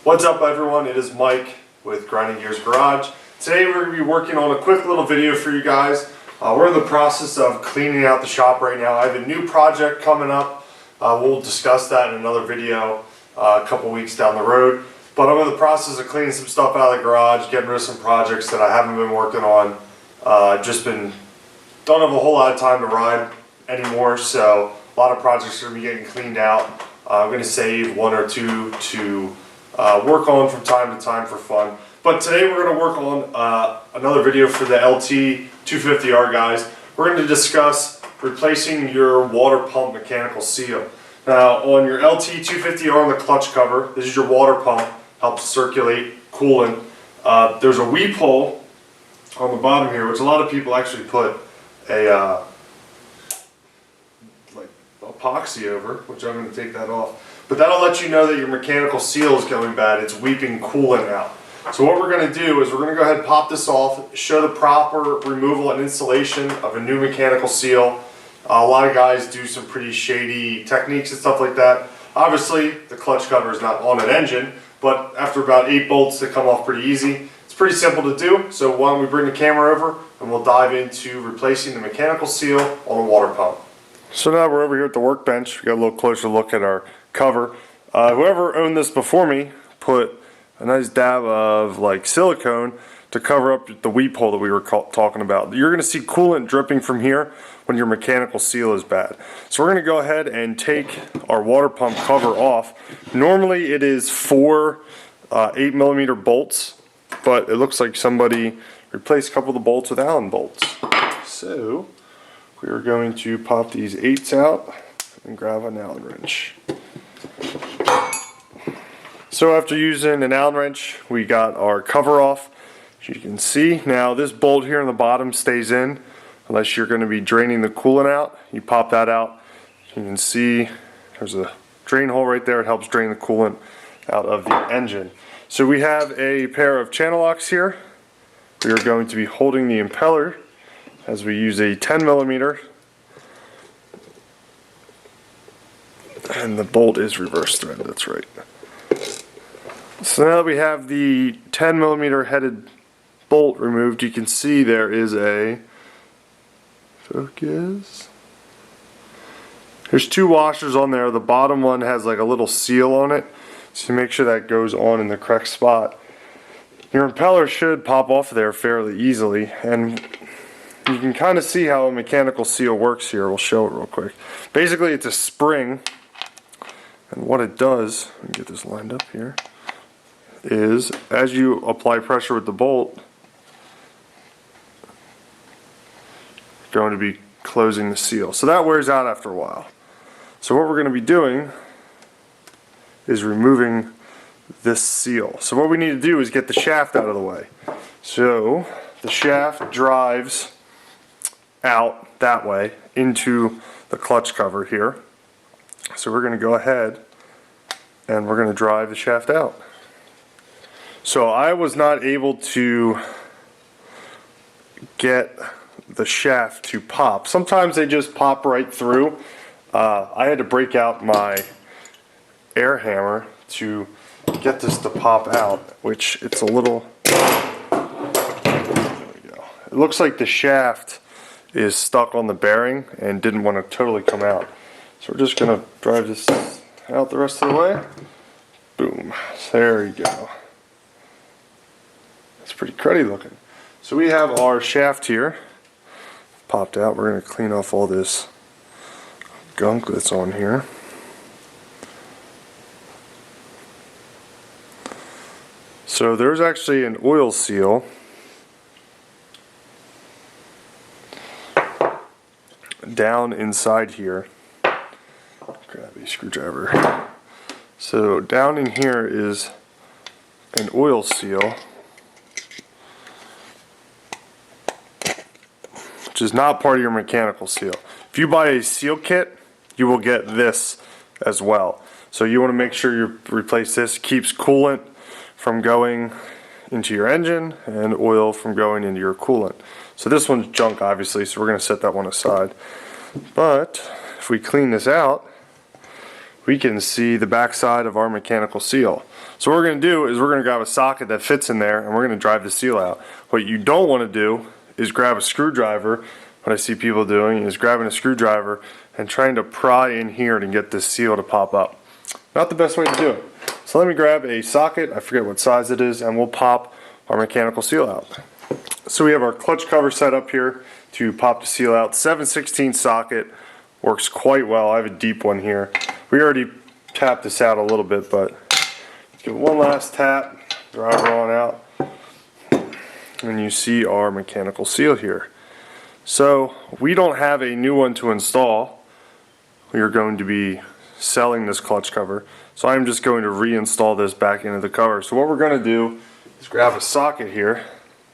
What's up everyone, it is Mike with Grinding Gears Garage. Today we're going to be working on a quick little video for you guys. We're in the process of cleaning out the shop right now. I have a new project coming up. We'll discuss that in another video a couple weeks down the road. But I'm in the process of cleaning some stuff out of the garage, getting rid of some projects that I haven't been working on. Don't have a whole lot of time to ride anymore, so a lot of projects are going to be getting cleaned out. I'm going to save one or two to work on from time to time for fun. But today we're going to work on another video for the Lt250r guys. We're going to discuss replacing your water pump mechanical seal. Now on your Lt250r on the clutch cover, this is your water pump, helps circulate coolant. There's a weep hole on the bottom here, which a lot of people actually put a like epoxy over, which I'm going to take that off. But that'll let you know that your mechanical seal is going bad. It's weeping coolant out. So what we're going to do is we're going to go ahead and pop this off, show the proper removal and installation of a new mechanical seal. A lot of guys do some pretty shady techniques and stuff like that. Obviously, the clutch cover is not on an engine, but after about 8 bolts, they come off pretty easy. It's pretty simple to do, so why don't we bring the camera over and we'll dive into replacing the mechanical seal on the water pump. So now we're over here at the workbench. We got a little closer look at our cover. Whoever owned this before me put a nice dab of like silicone to cover up the weep hole that we were talking about. You're going to see coolant dripping from here when your mechanical seal is bad. So we're going to go ahead and take our water pump cover off. Normally it is 4 8mm bolts, but it looks like somebody replaced a couple of the bolts with Allen bolts. So we are going to pop these 8s out and grab an Allen wrench. So after using an Allen wrench, we got our cover off. As you can see, now this bolt here on the bottom stays in unless you're going to be draining the coolant out. You pop that out. You can see there's a drain hole right there. It helps drain the coolant out of the engine. So we have a pair of channel locks here. We are going to be holding the impeller as we use a 10mm, and the bolt is reverse thread, that's right. So now that we have the 10mm headed bolt removed, you can see there is a focus. There's 2 washers on there. The bottom one has like a little seal on it, so make sure that goes on in the correct spot. Your impeller should pop off there fairly easily, and you can kind of see how a mechanical seal works here. We'll show it real quick. Basically it's a spring, and what it does, let me get this lined up here, is as you apply pressure with the bolt, you're going to be closing the seal. So that wears out after a while. So what we're going to be doing is removing this seal. So what we need to do is get the shaft out of the way. So the shaft drives out that way into the clutch cover here. So we're going to go ahead and we're going to drive the shaft out. So I was not able to get the shaft to pop. Sometimes they just pop right through. I had to break out my air hammer to get this to pop out, which it's a little, there we go. It looks like the shaft is stuck on the bearing and didn't want to totally come out. So we're just going to drive this out the rest of the way. Boom. There you go. It's pretty cruddy looking. So we have our shaft here popped out. We're going to clean off all this gunk that's on here. So there's actually an oil seal down inside here. Grab a screwdriver. So down in here is an oil seal, which is not part of your mechanical seal. If you buy a seal kit, you will get this as well. So you want to make sure you replace this. Keeps coolant from going into your engine and oil from going into your coolant. So this one's junk obviously, so we're going to set that one aside. But if we clean this out, we can see the back side of our mechanical seal. So what we're going to do is we're going to grab a socket that fits in there and we're going to drive the seal out. What you don't want to do is grab a screwdriver. What I see people doing is grabbing a screwdriver and trying to pry in here to get this seal to pop up. Not the best way to do it. So let me grab a socket, I forget what size it is, and we'll pop our mechanical seal out. So we have our clutch cover set up here to pop the seal out. 7/16 socket works quite well. I have a deep one here. We already tapped this out a little bit, but let's give it one last tap, drive it on out, and you see our mechanical seal here. So we don't have a new one to install. We are going to be selling this clutch cover, so I'm just going to reinstall this back into the cover. So what we're going to do is grab a socket here.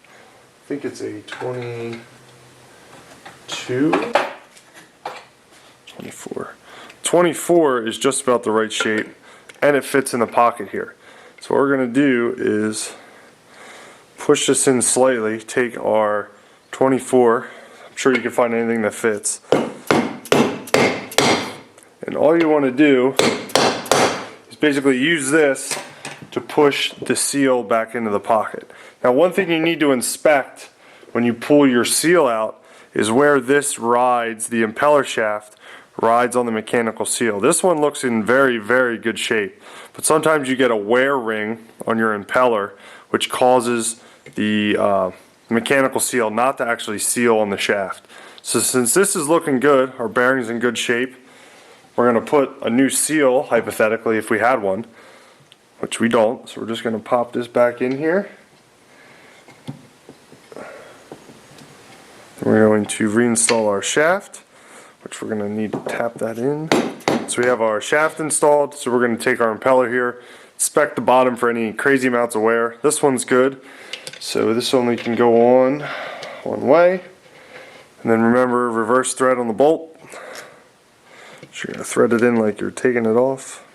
I think it's a 24. 24 is just about the right shape, and it fits in the pocket here. So what we're going to do is push this in slightly, take our 24, I'm sure you can find anything that fits, and all you want to do is basically use this to push the seal back into the pocket. Now, one thing you need to inspect when you pull your seal out is where this rides, the impeller shaft rides on the mechanical seal. This one looks in very, very good shape, but sometimes you get a wear ring on your impeller which causes the mechanical seal not to actually seal on the shaft. So since this is looking good, our bearing's in good shape, we're going to put a new seal, hypothetically, if we had one, which we don't, so we're just going to pop this back in here. We're going to reinstall our shaft, which we're going to need to tap that in. So we have our shaft installed, so we're going to take our impeller here, inspect the bottom for any crazy amounts of wear. This one's good, so this only can go on one way. And then remember, reverse thread on the bolt. So you're going to thread it in like you're taking it off.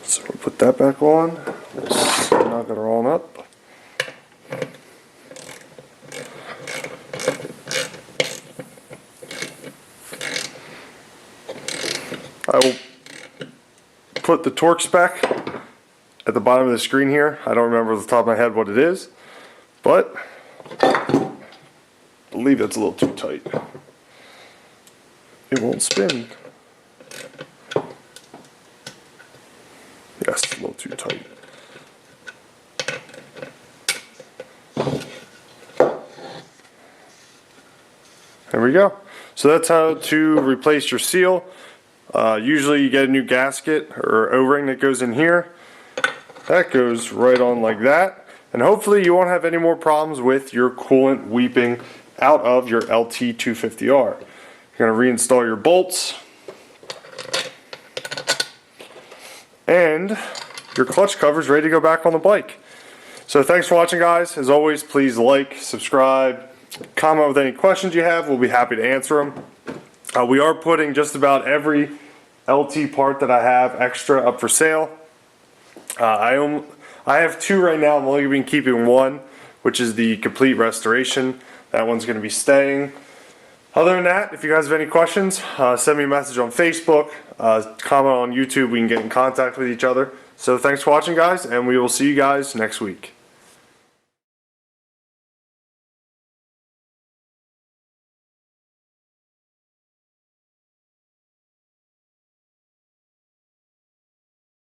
So we'll put that back on. We'll knock it all up. I will put the torque spec at the bottom of the screen here. I don't remember off the top of my head what it is, but I believe it's a little too tight. It won't spin. Yes, a little too tight. There we go. So that's how to replace your seal. Usually you get a new gasket or O-ring that goes in here. That goes right on like that. And hopefully you won't have any more problems with your coolant weeping out of your Lt250r. You're going to reinstall your bolts. And your clutch cover is ready to go back on the bike. So thanks for watching, guys. As always, please like, subscribe, comment with any questions you have. We'll be happy to answer them. We are putting just about every LT part that I have extra up for sale. I have two right now. I'm only going to be keeping one, which is the complete restoration. That one's going to be staying. Other than that, if you guys have any questions, send me a message on Facebook, comment on YouTube. We can get in contact with each other. So thanks for watching, guys, and we will see you guys next week.